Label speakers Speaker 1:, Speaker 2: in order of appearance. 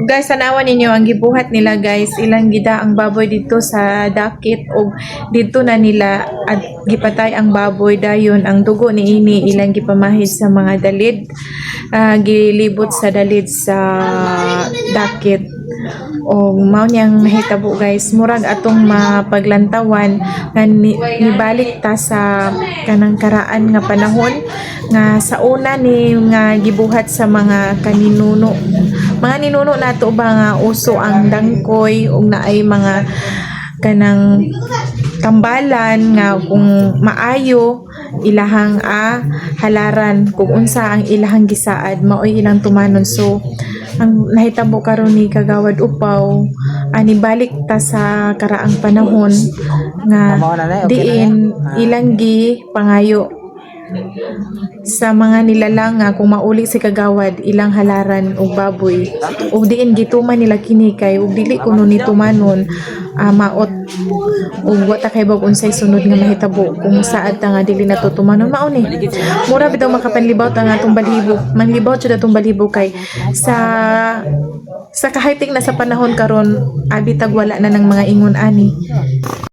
Speaker 1: Guys, tanawan ninyo ang gibuhat nila guys. Ilang gida ang baboy dito sa dakit o dito na nila at gipatay ang baboy dayon ang dugo ni ini ilang gipamahid sa mga dalid. Gilibot sa dalid sa dakit. O mao niyang mahitabo guys, murag atong mapaglantawan nga nibalik ta sa kanang karaan nga panahon nga sa una ni nga gibuhat sa mga ninuno nato ba nga uso ang dangkoy ug naay mga kanang tambalan nga kung maayo ilahang halaran kung unsa ang ilahang gisaad maoy ilang tumanon. So ang nahitabo karon ni Kagawad Upaw ani balik ta sa karaang panahon nga diin ilang gi pangayo sa mga nilalang nga kung mauli si Kagawad ilang halaran og baboy ug diin gituman nila kini kay ug dili kuno ni tumanon maot ug wa ta kay bag unsay sunod nga mahitabo kung saad ta nga dili na to tumanon mao ni mura bitaw makapanlibaw ta nga atong balhibo manlibaw jud atong balhibo kay sa kahayting na sa panahon karon abitag wala na ng mga ingon ani.